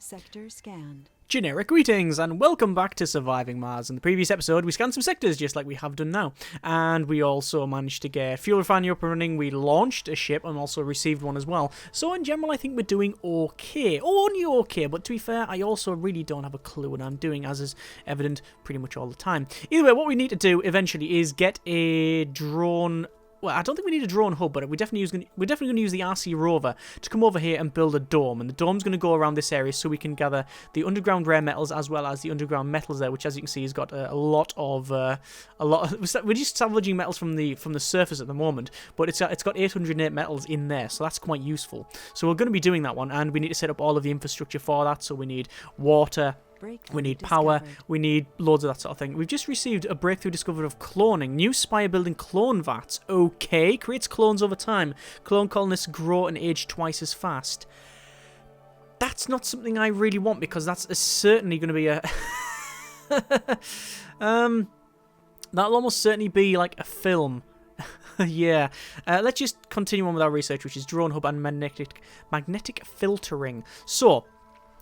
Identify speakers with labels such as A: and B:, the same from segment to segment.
A: Sector scanned.
B: Generic greetings and welcome back to Surviving Mars. In the previous episode we scanned some sectors just like we have done now, and we also managed to get fuel refinery up and running. We launched a ship and also received one as well. So in general I think we're doing okay. Only okay, but to be fair I also really don't have a clue what I'm doing, as is evident pretty much all the time. Either way, what we need to do eventually is get a drone. Well, I don't think we need a drone hub, but we're definitely going to use the RC rover to come over here and build a dome. And the dome's going to go around this area so we can gather the underground rare metals as well as the underground metals there, which, as you can see, has got a lot of. We're just salvaging metals from the surface at the moment, but it's got 808 metals in there, so that's quite useful. So we're going to be doing that one, and we need to set up all of the infrastructure for that. So we need water. We need power, we need loads of that sort of thing. We've just received a breakthrough discovery of cloning. New spire building clone vats. Okay, creates clones over time. Clone colonists grow and age twice as fast. That's not something I really want, because that's certainly going to be a... that'll almost certainly be like a film. Yeah. Let's just continue on with our research, which is drone hub and magnetic filtering. So...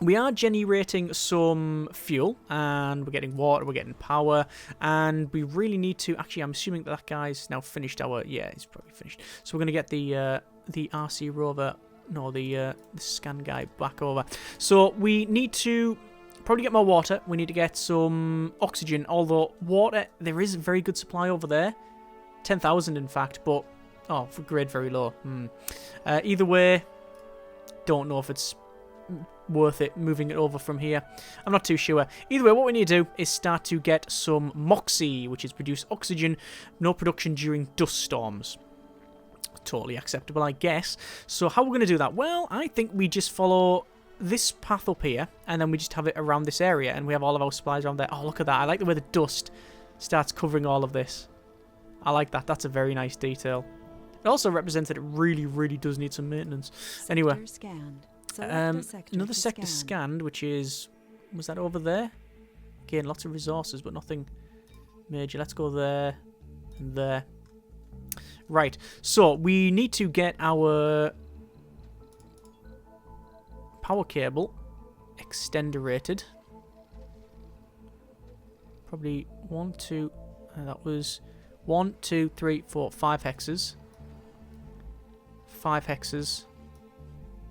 B: we are generating some fuel, and we're getting water, we're getting power, and we really need to... Actually, I'm assuming that guy's now finished our... Yeah, he's probably finished. So we're going to get the RC rover... No, the scan guy back over. So we need to probably get more water. We need to get some oxygen, although water, there is a very good supply over there. 10,000, in fact, but... Oh, for grade very low. Either way, don't know if it's... worth it moving it over from here. I'm not too sure. Either way, what we need to do is start to get some moxie, which is produce oxygen, no production during dust storms. Totally acceptable, I guess. So how we're going to do that? Well, I think we just follow this path up here, and then we just have it around this area, and we have all of our supplies around there. Oh, look at that. I like the way the dust starts covering all of this. I like that. That's a very nice detail. It also represents that it really, really does need some maintenance. Anyway.
A: Sector scanned.
B: Another sector scanned, which is... was that over there? Again, lots of resources, but nothing major. Let's go there and there. Right, so we need to get our power cable extenderated. Probably 1, 2... that was 1, 2, 3, 4, 5 hexes. 5 hexes.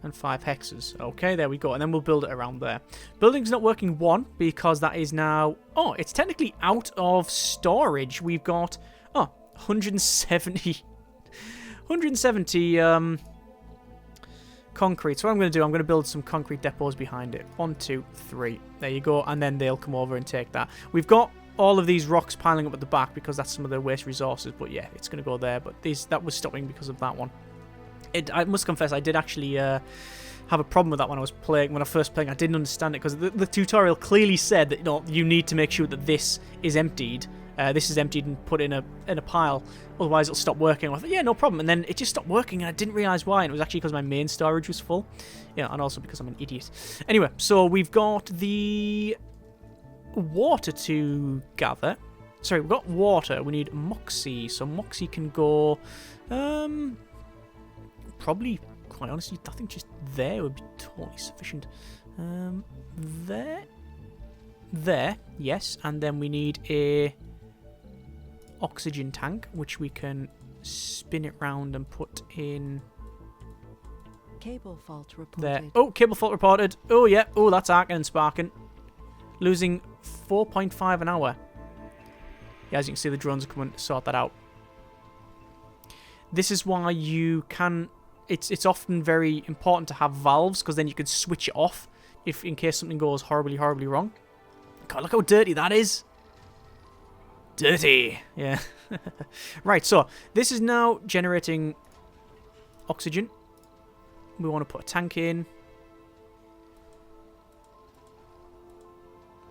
B: And 5 hexes. Okay, there we go. And then we'll build it around there. Building's not working, one, because that is now... Oh, it's technically out of storage. We've got... Oh, 170... 170 concrete. So what I'm going to do, I'm going to build some concrete depots behind it. 1, 2, 3. There you go. And then they'll come over and take that. We've got all of these rocks piling up at the back because that's some of the waste resources. But yeah, it's going to go there. But that was stopping because of that one. I must confess, I did actually have a problem with that when I was playing. When I first playing, I didn't understand it because the tutorial clearly said that you need to make sure that this is emptied. This is emptied and put in a pile, otherwise it'll stop working. I thought, yeah, no problem, and then it just stopped working, and I didn't realise why. And it was actually because my main storage was full, yeah, and also because I'm an idiot. Anyway, so we've got the water to gather. Sorry, we've got water. We need moxie, so moxie can go. Probably, quite honestly, I think just there would be totally sufficient. There, yes, and then we need a oxygen tank, which we can spin it round and put in.
A: Cable fault reported.
B: There. Oh, cable fault reported. Oh, yeah. Oh, that's arcing and sparking. Losing 4.5 an hour. Yeah, as you can see, the drones are coming to sort that out. This is why you can... It's often very important to have valves, because then you can switch it off if in case something goes horribly, horribly wrong. God, look how dirty that is. Dirty. Yeah. Right, so this is now generating oxygen. We want to put a tank in.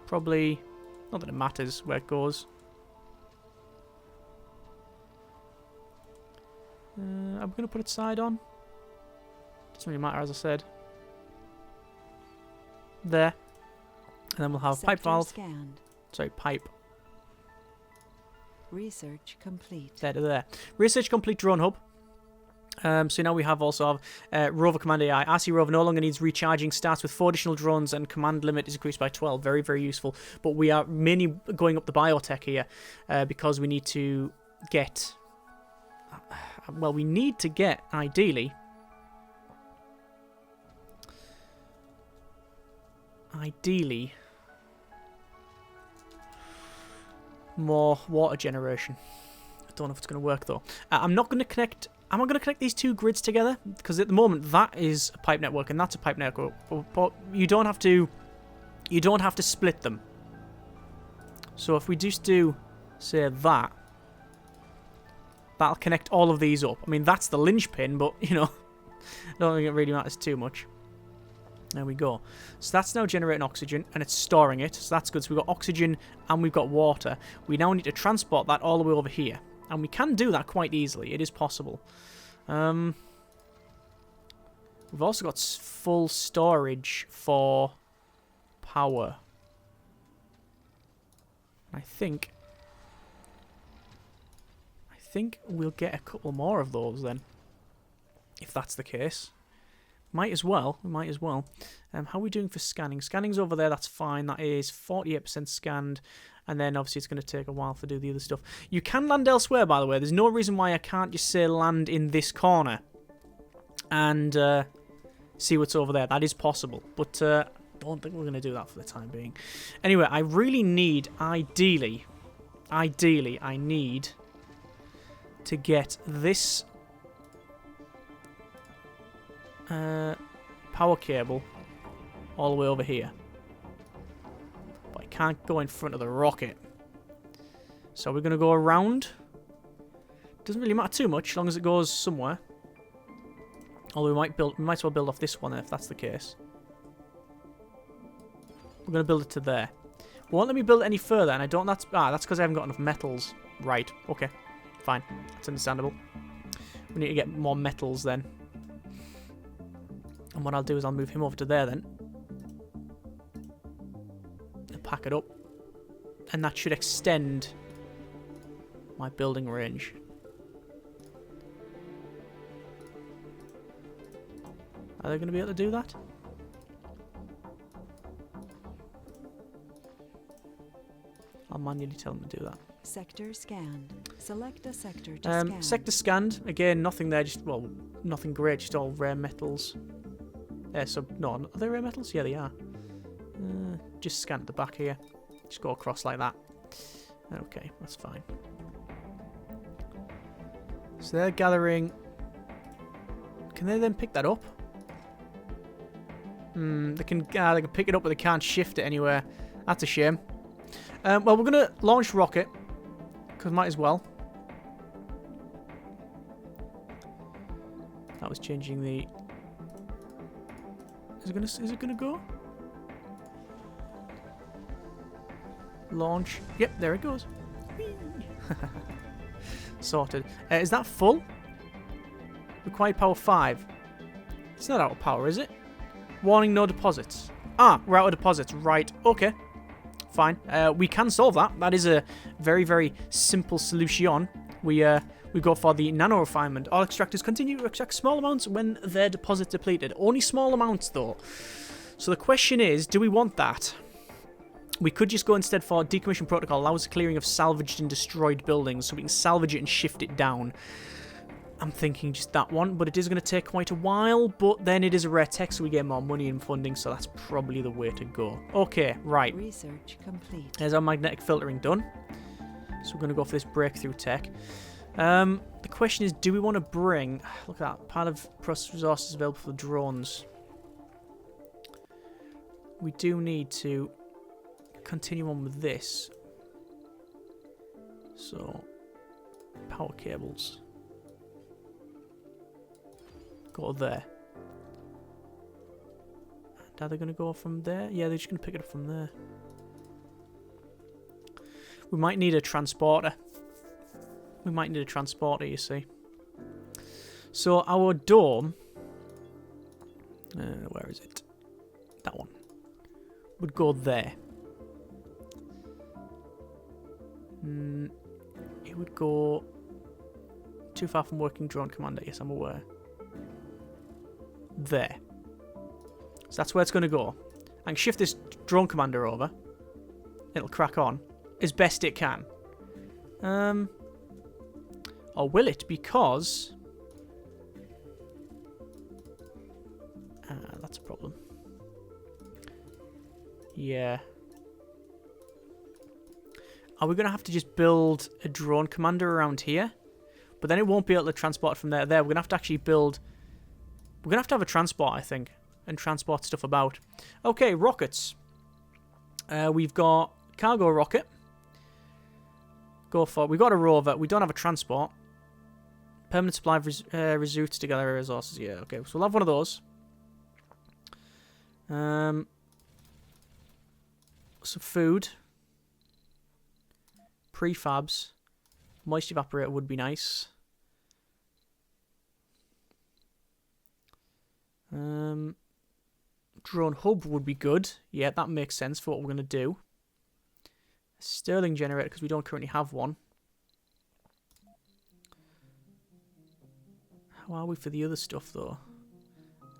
B: Probably, not that it matters where it goes. I'm going to put it side on. Doesn't really matter, as I said. There. And then we'll have pipe valve.
A: Scanned.
B: Sorry, pipe.
A: Research complete.
B: There to there. Research complete drone hub. So now we have also Rover Command AI. RC Rover no longer needs recharging, starts with 4 additional drones, and command limit is increased by 12. Very, very useful. But we are mainly going up the biotech here because we need to get... well, we need to get, ideally... more water generation. I don't know if it's going to work though. I'm not going to connect... Am I going to connect these 2 grids together? Because at the moment that is a pipe network and that's a pipe network, but you don't have to split them. So if we just do, say, that, that'll connect all of these up. I mean, that's the linchpin, but you know, I don't think it really matters too much. There we go. So that's now generating oxygen and it's storing it. So that's good. So we've got oxygen and we've got water. We now need to transport that all the way over here. And we can do that quite easily. It is possible. We've also got full storage for power. I think we'll get a couple more of those then. If that's the case. Might as well. We might as well. How are we doing for scanning? Scanning's over there. That's fine. That is 48% scanned. And then obviously it's going to take a while to do the other stuff. You can land elsewhere, by the way. There's no reason why I can't just say land in this corner. And see what's over there. That is possible. But I don't think we're going to do that for the time being. Anyway, I really need, ideally, I need to get this power cable all the way over here. But I can't go in front of the rocket. So we're going to go around. Doesn't really matter too much, as long as it goes somewhere. Although we might as well build off this one if that's the case. We're going to build it to there. Won't let me build it any further, and I don't... that's because I haven't got enough metals. Right, okay. Fine. That's understandable. We need to get more metals then. And what I'll do is I'll move him over to there then. And pack it up. And that should extend my building range. Are they going to be able to do that? I'll manually tell them to do that.
A: Sector scanned. Select a sector to scan.
B: Sector scanned. Again, nothing there. Just, well, nothing great. Just all rare metals. No, are they rare metals? Yeah, they are. Just scan at the back here. Just go across like that. Okay, that's fine. So they're gathering. Can they then pick that up? They can pick it up, but they can't shift it anywhere. That's a shame. Well, we're gonna launch rocket because might as well. That was changing the. Is it gonna go? Launch. Yep, there it goes. Sorted. Is that full? Required power 5. It's not out of power, is it? Warning, no deposits. Ah, we're out of deposits. Right. Okay. Fine. We can solve that. That is a very, very simple solution. We go for the nano refinement. All extractors continue to extract small amounts when their deposit depleted. Only small amounts though. So the question is, do we want that? We could just go instead for decommission protocol. Allows the clearing of salvaged and destroyed buildings, so we can salvage it and shift it down. I'm thinking just that one, but it is going to take quite a while. But then it is a rare tech, so we get more money and funding, so that's probably the way to go. Okay, right.
A: Research complete.
B: There's our magnetic filtering done. So we're going to go for this breakthrough tech. The question is, do we want to bring... Look at that. Part of process resources available for the drones. We do need to continue on with this. So, power cables. Go there. And are they going to go from there? Yeah, they're just going to pick it up from there. We might need a transporter. We might need a transporter, you see. So our dome... where is it? That one. Would go there. It would go... Too far from working drone commander. Yes, I'm aware. there. So that's where it's going to go. I can shift this drone commander over. It'll crack on as best it can. Or will it? Because... that's a problem. Yeah. Are we going to have to just build a drone commander around here? But then it won't be able to transport from there to there. We're going to have to actually build... We're going to have a transport, I think. And transport stuff about. Okay, rockets. We've got cargo rocket. Go for it. We've got a rover. We don't have a transport. Permanent supply of resources to gather resources. Yeah, okay. So we'll have one of those. Some food. Prefabs. Moisture evaporator would be nice. Drone hub would be good. Yeah, that makes sense for what we're going to do. Sterling generator, because we don't currently have one. How are we for the other stuff, though?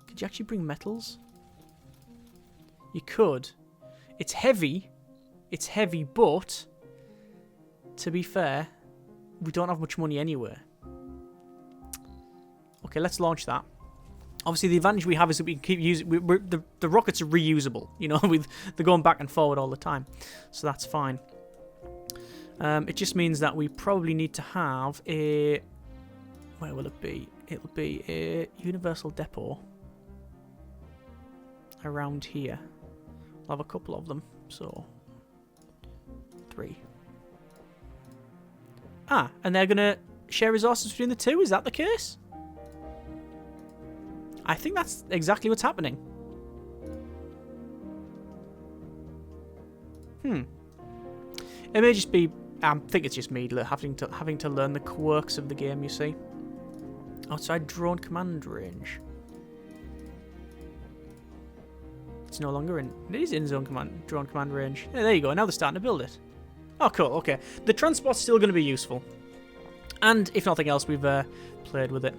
B: Could you actually bring metals? You could. It's heavy. It's heavy, but... to be fair, we don't have much money anywhere. Okay, let's launch that. Obviously, the advantage we have is that we can keep using... the rockets are reusable. You know, they're going back and forward all the time. So that's fine. It just means that we probably need to have a... Where will it be? It'll be a universal depot. Around here. We'll have a couple of them. So... 3. Ah, and they're going to share resources between the two? Is that the case? I think that's exactly what's happening. It may just be... I think it's just me having to learn the quirks of the game, you see. Outside drone command range. It's no longer in... It is in drone command range. Yeah, there you go. Now they're starting to build it. Oh, cool. Okay. The transport's still going to be useful. And, if nothing else, we've played with it.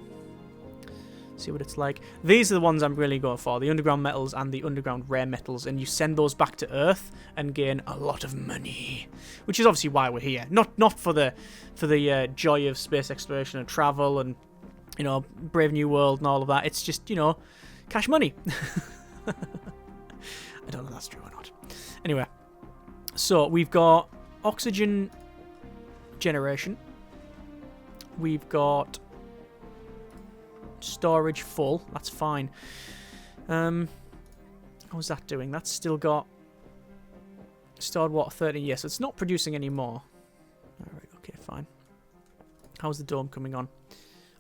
B: See what it's like. These are the ones I'm really going for. The underground metals and the underground rare metals. And you send those back to Earth and gain a lot of money. Which is obviously why we're here. Not for the joy of space exploration and travel and, you know, Brave New World and all of that. It's just, you know, cash money. I don't know if that's true or not. Anyway. So, we've got oxygen generation. We've got... storage full. That's fine. How's that doing? That's still got stored water 30. Yes, it's not producing anymore. Alright, okay, fine. How's the dome coming on?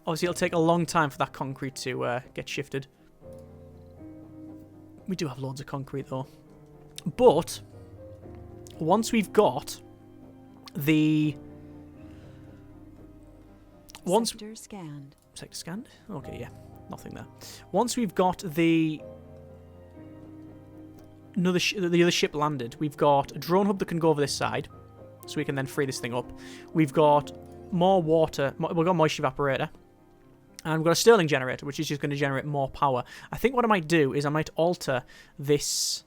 B: Obviously, it'll take a long time for that concrete to get shifted. We do have loads of concrete, though. But, once got the...
A: Sector scanned.
B: Sector scanned? Okay, yeah. Nothing there. Once we've got the other ship landed, we've got a drone hub that can go over this side, so we can then free this thing up. We've got more water. We've got a moisture evaporator. And we've got a Stirling generator, which is just going to generate more power. I think what I might do is I might alter this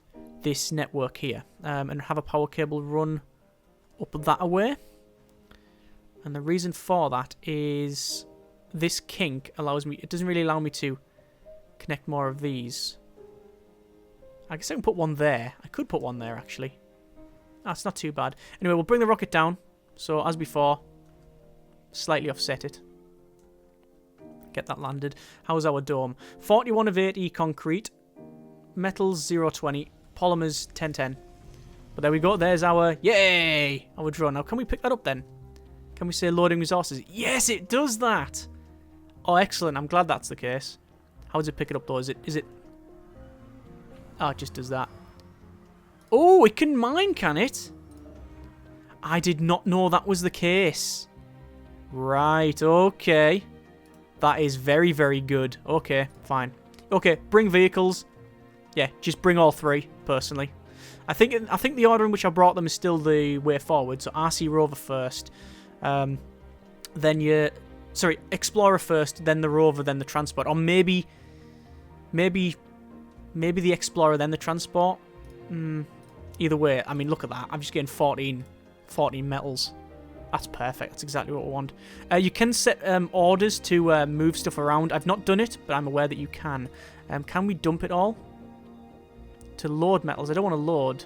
B: network here and have a power cable run up that way. And the reason for that is this kink allows me... It doesn't really allow me to connect more of these. I guess I can put one there. I could put one there, actually. That's not too bad. Anyway, we'll bring the rocket down. So, as before, slightly offset it. Get that landed. How's our dome? 41 of 80 concrete. Metals 020. Polymers 1010. But there we go. There's our... Yay! Our drone. Now, can we pick that up then? Can we say loading resources? Yes, it does that! Oh, excellent. I'm glad that's the case. How does it pick it up, though? Is it... Oh, it just does that. Oh, it can mine, can it? I did not know that was the case. Right, okay. That is very, very good. Okay, fine. Okay, bring vehicles. Yeah, just bring all 3, personally. I think the order in which I brought them is still the way forward. So RC Rover first. Then Explorer first, then the Rover, then the Transport. Or maybe Maybe the explorer, then the transport. Either way, I mean, look at that. I'm just getting 14 metals. That's perfect. That's exactly what we want. You can set orders to move stuff around. I've not done it, but I'm aware that you can. Can we dump it all? To load metals. I don't want to load.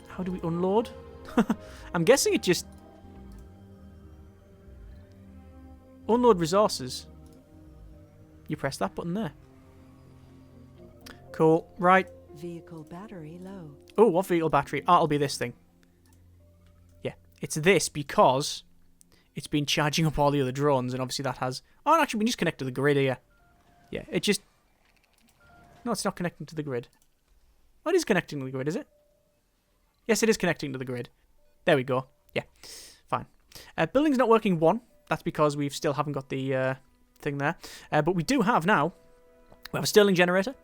B: How do we unload? I'm guessing it just... Unload resources. You press that button there. Cool. Right.
A: Vehicle battery low.
B: Oh, what vehicle battery? Oh, it'll be this thing. Yeah. It's this because it's been charging up all the other drones, and obviously that has... Oh, actually, we can just connect to the grid here. Yeah, it just... No, it's not connecting to the grid. Oh, it is connecting to the grid, is it? Yes, it is connecting to the grid. There we go. Yeah, fine. Building's not working 1. That's because we still haven't got the thing there. But we do have now... We have a Stirling generator.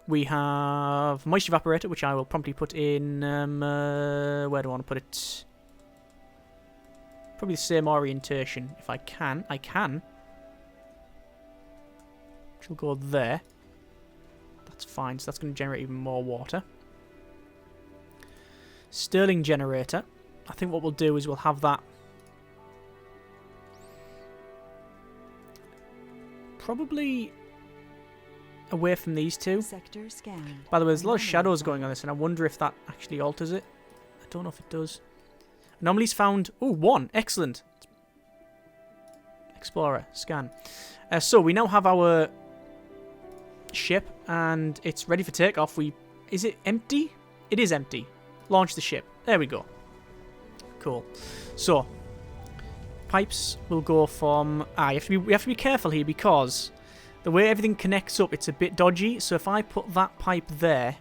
B: We have moisture evaporator, which I will promptly put in... where do I want to put it? Probably the same orientation. If I can. I can. Which will go there. That's fine. So that's going to generate even more water. Stirling generator. I think what we'll do is we'll have that... Probably... away from these two.
A: Sector scanned.
B: By the way, there's a lot of shadows going on this, and I wonder if that actually alters it. I don't know if it does. Anomalies found. Oh, 1. Excellent. Explorer. Scan. So we now have our ship, and it's ready for takeoff. Is it empty? It is empty. Launch the ship. There we go. Cool. So, pipes will go from... we have to be careful here because... The way everything connects up, it's a bit dodgy. So if I put that pipe there...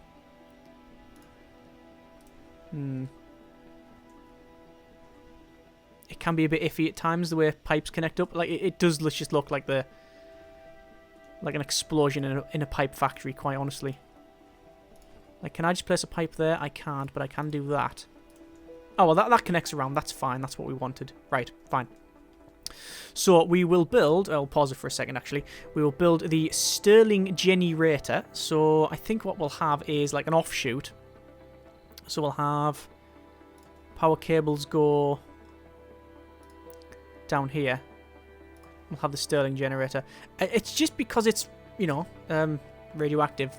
B: It can be a bit iffy at times, the way pipes connect up. Like, it does just look like an explosion in a pipe factory, quite honestly. Like, can I just place a pipe there? I can't, but I can do that. Oh, well, that connects around. That's fine. That's what we wanted. Right, fine. So we will build... I'll pause it for a second, actually. We will build the Stirling generator. So I think what we'll have is like an offshoot. So we'll have power cables go down here. We'll have the Stirling generator. It's just because it's, you know, radioactive.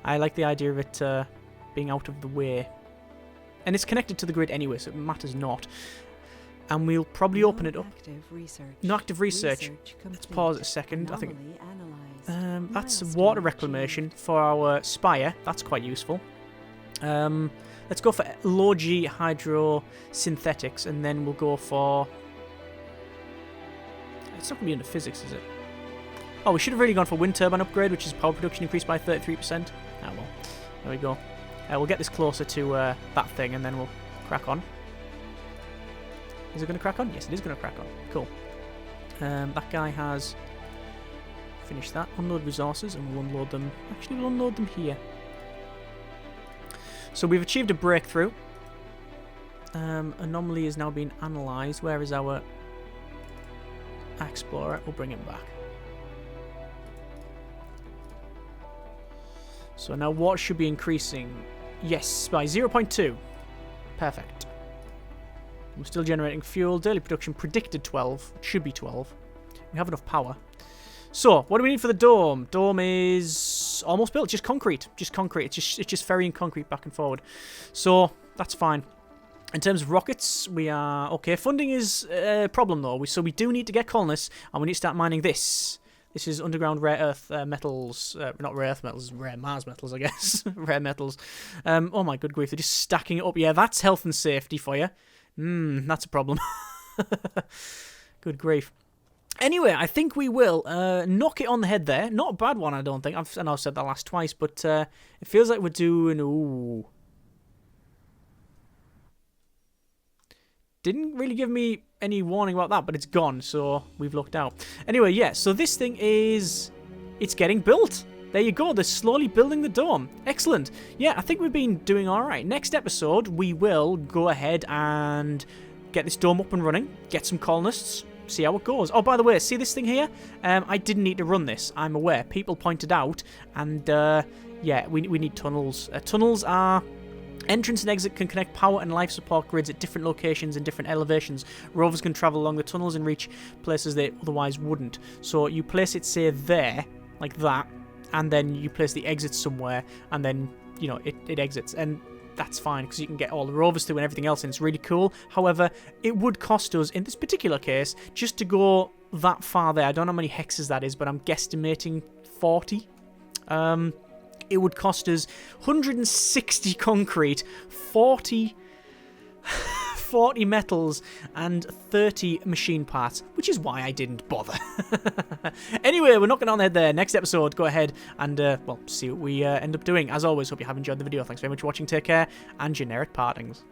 B: I like the idea of it being out of the way. And it's connected to the grid anyway, so it matters not. And we'll probably open it up. No active research. Let's pause it a second. I think that's water reclamation for our Spire. That's quite useful. Let's go for low G hydrosynthetics, and then we'll go for... It's not going to be under physics, is it? Oh, we should have really gone for wind turbine upgrade, which is power production increased by 33%. Ah, well. There we go. We'll get this closer to that thing, and then we'll crack on. Is it going to crack on? Yes, it is going to crack on. Cool. That guy has finished that. Unload resources, and we'll unload them. Actually, we'll unload them here. So we've achieved a breakthrough. Anomaly is now being analysed. Where is our explorer? We'll bring him back. So now water should be increasing. Yes, by 0.2. Perfect. We're still generating fuel. Daily production predicted 12. It should be 12. We have enough power. So, what do we need for the dome? Dome is almost built. Just concrete. Just concrete. It's just ferrying concrete back and forward. So, that's fine. In terms of rockets, we are... Okay, funding is a problem, though. So, we do need to get colonists, and we need to start mining this. This is underground rare earth metals. Not rare earth metals, rare Mars metals, I guess. Rare metals. Oh, my good grief. They're just stacking it up. Yeah, that's health and safety for you. That's a problem. Good grief. Anyway, I think we will knock it on the head there. Not a bad one, I don't think. I know I've said that last twice, but it feels like we're doing... Ooh. Didn't really give me any warning about that, but it's gone, so we've looked out. Anyway, yeah, so this thing is... It's getting built. There you go. They're slowly building the dome. Excellent. Yeah, I think we've been doing all right. Next episode, we will go ahead and get this dome up and running, get some colonists, see how it goes. Oh, by the way, see this thing here? I didn't need to run this. I'm aware. People pointed out, and yeah, we need tunnels. Tunnels are... Entrance and exit can connect power and life support grids at different locations and different elevations. Rovers can travel along the tunnels and reach places they otherwise wouldn't. So you place it, say, there, like that, and then you place the exit somewhere, and then, you know, it exits. And that's fine, because you can get all the rovers through and everything else, and it's really cool. However, it would cost us, in this particular case, just to go that far there. I don't know how many hexes that is, but I'm guesstimating 40. It would cost us 160 concrete, 40 metals, and 30 machine parts, which is why I didn't bother. Anyway, we're knocking on the head there. Next episode, go ahead and, well, see what we end up doing. As always, hope you have enjoyed the video. Thanks very much for watching. Take care, and generic partings.